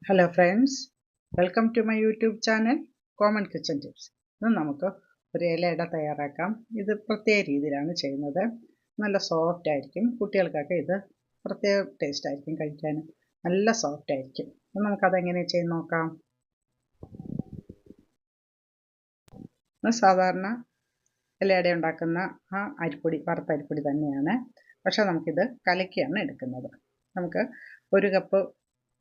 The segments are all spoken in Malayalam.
Hello friends, welcome to my YouTube channel common kitchen tips. ഇന്ന് നമുക്ക് ഒരു ഇലയട തയ്യാറാക്കാം. ഇത് പ്രത്യേക രീതിയിലാണ് ചെയ്യുന്നത്. നല്ല സോഫ്റ്റ് ആയിരിക്കും. കുട്ടികൾക്കൊക്കെ ഇത് പ്രത്യേക ടേസ്റ്റ് ആയിരിക്കും കഴിക്കാൻ. നല്ല സോഫ്റ്റ് ആയിരിക്കും. അപ്പം നമുക്കതെങ്ങനെ ചെയ്ത് നോക്കാം. സാധാരണ ഇലയട ഉണ്ടാക്കുന്ന ആ അരിപ്പൊടി, വറുത്ത അരിപ്പൊടി തന്നെയാണ്. പക്ഷേ നമുക്കിത് കലക്കിയാണ് എടുക്കുന്നത്. നമുക്ക് 1 കപ്പ്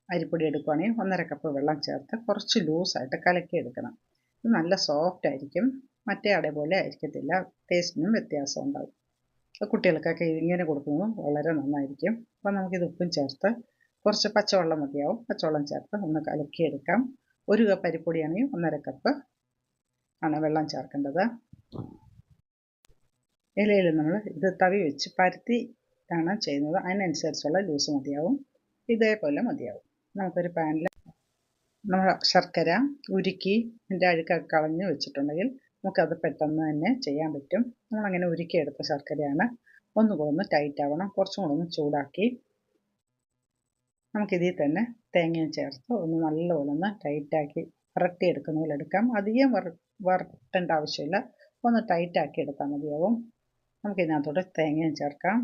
അരിപ്പൊടി എടുക്കുകയാണെങ്കിൽ 1.5 കപ്പ് വെള്ളം ചേർത്ത് കുറച്ച് ലൂസായിട്ട് കലക്കി എടുക്കണം. ഇത് നല്ല സോഫ്റ്റ് ആയിരിക്കും. മറ്റേ അട പോലെ ആയിരിക്കത്തില്ല. ടേസ്റ്റിനും വ്യത്യാസം ഉണ്ടാകും. കുട്ടികൾക്കൊക്കെ ഇങ്ങനെ കൊടുക്കുന്നത് വളരെ നന്നായിരിക്കും. അപ്പോൾ നമുക്കിത് ഉപ്പും ചേർത്ത് കുറച്ച് പച്ചവെള്ളം മതിയാവും. പച്ചവെള്ളം ചേർത്ത് ഒന്ന് കലക്കിയെടുക്കാം. 1 കപ്പ് അരിപ്പൊടിയാണെങ്കിൽ 1.5 കപ്പ് ആണ് വെള്ളം ചേർക്കേണ്ടത്. ഇലയിൽ നമ്മൾ ഇത് തവി വെച്ച് പരത്തിയാണ് ചെയ്യുന്നത്. അതിനനുസരിച്ചുള്ള ലൂസ് മതിയാവും. ഇതേപോലെ മതിയാവും. നമുക്കൊരു പാനിൽ നമ്മൾ ശർക്കര ഉരുക്കി അതിൻ്റെ അഴുക്കൊക്കെ കളഞ്ഞ് വെച്ചിട്ടുണ്ടെങ്കിൽ നമുക്കത് പെട്ടെന്ന് തന്നെ ചെയ്യാൻ പറ്റും. നമ്മളങ്ങനെ ഉരുക്കിയെടുത്ത ശർക്കരയാണ്. ഒന്നുകൂടെ ഒന്ന് ടൈറ്റ് ആവണം. കുറച്ചും കൂടെ ഒന്ന് ചൂടാക്കി നമുക്കിതിൽ തന്നെ തേങ്ങയും ചേർത്ത് ഒന്ന് നല്ലപോലെ ഒന്ന് ടൈറ്റാക്കി വരട്ടിയെടുക്കുന്ന പോലെ എടുക്കാം. അധികം വരട്ടേണ്ട ആവശ്യമില്ല. ഒന്ന് ടൈറ്റാക്കി എടുത്താൽ മതിയാവും. നമുക്കിതിനകത്തോട്ട് തേങ്ങയും ചേർക്കാം.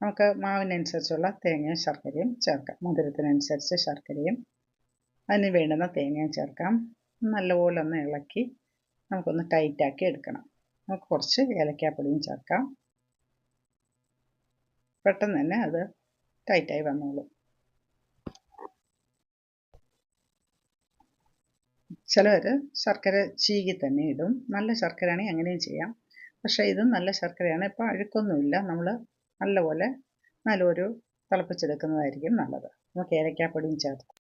നമുക്ക് മാവിനനുസരിച്ചുള്ള തേങ്ങയും ശർക്കരയും ചേർക്കാം. മധുരത്തിനനുസരിച്ച് ശർക്കരയും അതിന് വേണ്ടുന്ന തേങ്ങയും ചേർക്കാം. നല്ലപോലെ ഒന്ന് ഇളക്കി നമുക്കൊന്ന് ടൈറ്റാക്കി എടുക്കണം. നമുക്ക് കുറച്ച് ഏലക്കാപ്പൊടിയും ചേർക്കാം. പെട്ടെന്ന് തന്നെ അത് ടൈറ്റായി വന്നോളും. ചിലവർ ശർക്കര ചീകി തന്നെ ഇടും. നല്ല ശർക്കരയാണെങ്കിൽ അങ്ങനെയും ചെയ്യാം. പക്ഷേ ഇത് നല്ല ശർക്കരയാണ്. ഇപ്പോൾ അഴുക്കൊന്നുമില്ല. നമ്മൾ നല്ലപോലെ നല്ലൊരു തിളപ്പിച്ചെടുക്കുന്നതായിരിക്കും നല്ലത്. നമുക്ക് ഏലക്കാപ്പൊടിയും ചേർത്ത്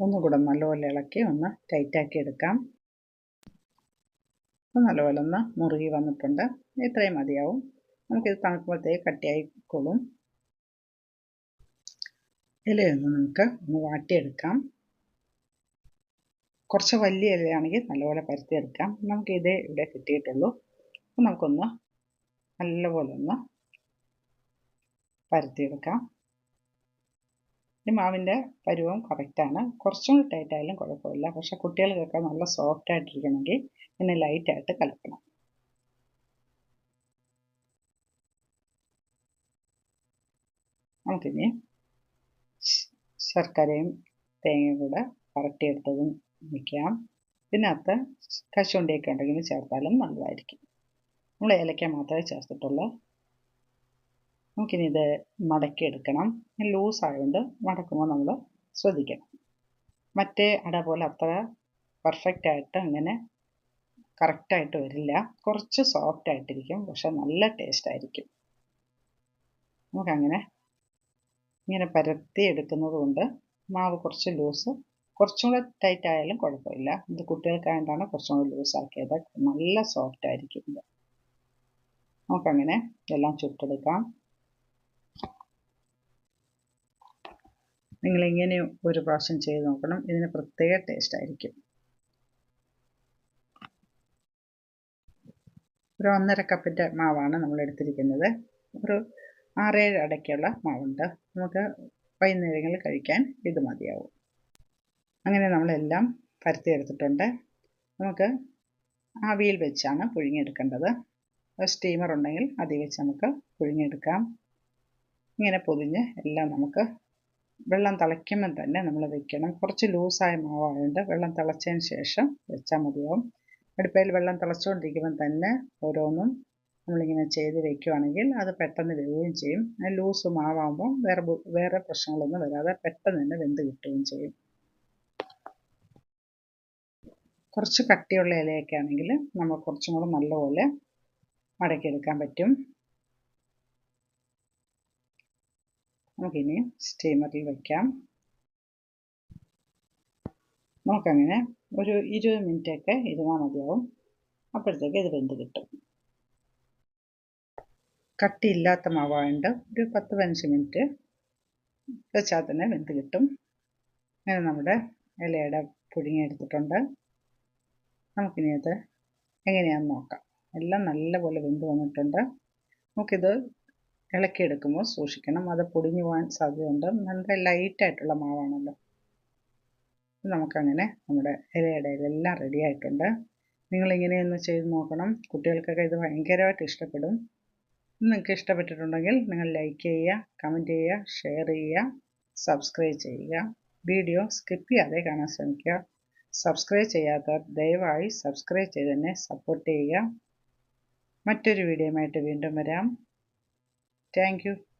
ഒന്നുകൂടെ നല്ലപോലെ ഇളക്കി ഒന്ന് ടൈറ്റാക്കി എടുക്കാം. നല്ലപോലെ ഒന്ന് മുറുകി വന്നിട്ടുണ്ട്. ഇത്രയും മതിയാവും. നമുക്കിത് തണുക്കുമ്പോഴത്തേക്ക് കട്ടിയായിക്കോളും. ഇലയൊന്ന് നമുക്ക് ഒന്ന് വാട്ടിയെടുക്കാം. കുറച്ച് വലിയ ഇലയാണെങ്കിൽ നല്ലപോലെ പരത്തിയെടുക്കാം. നമുക്കിതേ ഇവിടെ കിട്ടിയിട്ടുള്ളൂ. അപ്പം നമുക്കൊന്ന് നല്ലപോലെ ഒന്ന് പരത്തിയെടുക്കാം. ഈ മാവിൻ്റെ പരുവം കറക്റ്റാണ്. കുറച്ചും കൂടി ടൈറ്റ് ആയാലും കുഴപ്പമില്ല. പക്ഷെ കുട്ടികൾക്കൊക്കെ നല്ല സോഫ്റ്റ് ആയിട്ടിരിക്കണമെങ്കിൽ പിന്നെ ലൈറ്റായിട്ട് കലക്കണം. നമുക്കിനി ശർക്കരയും തേങ്ങയും കൂടെ വരട്ടിയെടുത്തതും വയ്ക്കാം. ഇതിനകത്ത് കശുവണ്ടിയൊക്കെ ഉണ്ടെങ്കിൽ ചേർത്താലും നല്ലതായിരിക്കും. നമ്മൾ ഏലക്ക മാത്രമേ ചേർത്തിട്ടുള്ളൂ. നമുക്കിനി ഇത് മടക്കിയെടുക്കണം. ലൂസായതുകൊണ്ട് മടക്കുമ്പോൾ നമ്മൾ ശ്രദ്ധിക്കണം. മറ്റേ അട പോലെ അത്ര പെർഫെക്റ്റായിട്ട് അങ്ങനെ കറക്റ്റായിട്ട് വരില്ല. കുറച്ച് സോഫ്റ്റ് ആയിട്ടിരിക്കും. പക്ഷെ നല്ല ടേസ്റ്റ് ആയിരിക്കും. നമുക്കങ്ങനെ ഇങ്ങനെ പരത്തി എടുക്കുന്നത് കൊണ്ട് മാവ് കുറച്ച് ലൂസ്, കുറച്ചും കൂടെ ടൈറ്റ് ആയാലും കുഴപ്പമില്ല. ഇത് കുട്ടികൾക്കായതുകൊണ്ടാണ് കുറച്ചും കൂടി ലൂസാക്കിയത്. നല്ല സോഫ്റ്റ് ആയിരിക്കും ഇത്. നമുക്കങ്ങനെ എല്ലാം ചുട്ടെടുക്കാം. നിങ്ങളിങ്ങനെ ഒരു പ്രാവശ്യം ചെയ്ത് നോക്കണം. ഇതിന് പ്രത്യേക ടേസ്റ്റ് ആയിരിക്കും. ഒരു 1.5 കപ്പിൻ്റെ മാവാണ് നമ്മൾ എടുത്തിരിക്കുന്നത്. ഒരു 6-7 അടയ്ക്കുള്ള മാവുണ്ട്. നമുക്ക് വൈകുന്നേരങ്ങളിൽ കഴിക്കാൻ ഇത് മതിയാവും. അങ്ങനെ നമ്മളെല്ലാം പരത്തിയെടുത്തിട്ടുണ്ട്. നമുക്ക് ആവിയിൽ വെച്ചാണ് പുഴുങ്ങിയെടുക്കേണ്ടത്. സ്റ്റീമർ ഉണ്ടെങ്കിൽ അതിൽ വെച്ച് നമുക്ക് പുഴുങ്ങിയെടുക്കാം. ഇങ്ങനെ പൊതിഞ്ഞ് എല്ലാം നമുക്ക് വെള്ളം തിളയ്ക്കുമ്പോൾ തന്നെ നമ്മൾ വെക്കണം. കുറച്ച് ലൂസായ മാവായതുകൊണ്ട് വെള്ളം തിളച്ചതിന് ശേഷം വെച്ചാൽ മതിയാവും. അടുപ്പയിൽ വെള്ളം തിളച്ചുകൊണ്ടിരിക്കുമ്പം തന്നെ ഓരോന്നും നമ്മളിങ്ങനെ ചെയ്ത് വെക്കുകയാണെങ്കിൽ അത് പെട്ടെന്ന് വേവുകയും ചെയ്യും. ലൂസ് മാവാകുമ്പോൾ വേറെ പ്രശ്നങ്ങളൊന്നും വരാതെ പെട്ടെന്ന് തന്നെ വെന്ത് കിട്ടുകയും ചെയ്യും. കുറച്ച് കട്ടിയുള്ള ഇലയൊക്കെ ആണെങ്കിൽ നമ്മൾ കുറച്ചും കൂടെ നല്ലപോലെ മടക്കിയെടുക്കാൻ പറ്റും. നമുക്കിനി സ്റ്റീമറിൽ വയ്ക്കാം. നമുക്കങ്ങനെ ഒരു 20 മിനിറ്റൊക്കെ ഇരുന്നാൽ മതിയാവും. അപ്പോഴത്തേക്ക് ഇത് വെന്ത് കിട്ടും. കട്ടിയില്ലാത്ത മാവായതുകൊണ്ട് ഒരു 10-15 മിനിറ്റ് വെച്ചാൽ തന്നെ വെന്ത് കിട്ടും. അങ്ങനെ നമ്മുടെ ഇലയുടെ പുഴുങ്ങിയെടുത്തിട്ടുണ്ട്. നമുക്കിനി അത് എങ്ങനെയാണെന്ന് നോക്കാം. എല്ലാം നല്ലപോലെ വെന്ത് വന്നിട്ടുണ്ട്. നമുക്കിത് ഇളക്കിയെടുക്കുമ്പോൾ സൂക്ഷിക്കണം, അത് പൊടിഞ്ഞു പോകാൻ സാധ്യതയുണ്ട്. നല്ല ലൈറ്റായിട്ടുള്ള മാവാണല്ലോ. നമുക്കങ്ങനെ നമ്മുടെ ഇലയടയെല്ലാം റെഡി ആയിട്ടുണ്ട്. നിങ്ങളിങ്ങനെയൊന്ന് ചെയ്ത് നോക്കണം. കുട്ടികൾക്കൊക്കെ ഇത് ഭയങ്കരമായിട്ട് ഇഷ്ടപ്പെടും. നിങ്ങൾക്ക് ഇഷ്ടപ്പെട്ടിട്ടുണ്ടെങ്കിൽ നിങ്ങൾ ലൈക്ക് ചെയ്യുക, കമൻറ്റ് ചെയ്യുക, ഷെയർ ചെയ്യുക, സബ്സ്ക്രൈബ് ചെയ്യുക. വീഡിയോ സ്കിപ്പ് ചെയ്യാതെ കാണാൻ ശ്രമിക്കുക. സബ്സ്ക്രൈബ് ചെയ്യാത്തവർ ദയവായി സബ്സ്ക്രൈബ് ചെയ്ത് തന്നെ സപ്പോർട്ട് ചെയ്യുക. മറ്റൊരു വീഡിയോയുമായിട്ട് വീണ്ടും വരാം. Thank you.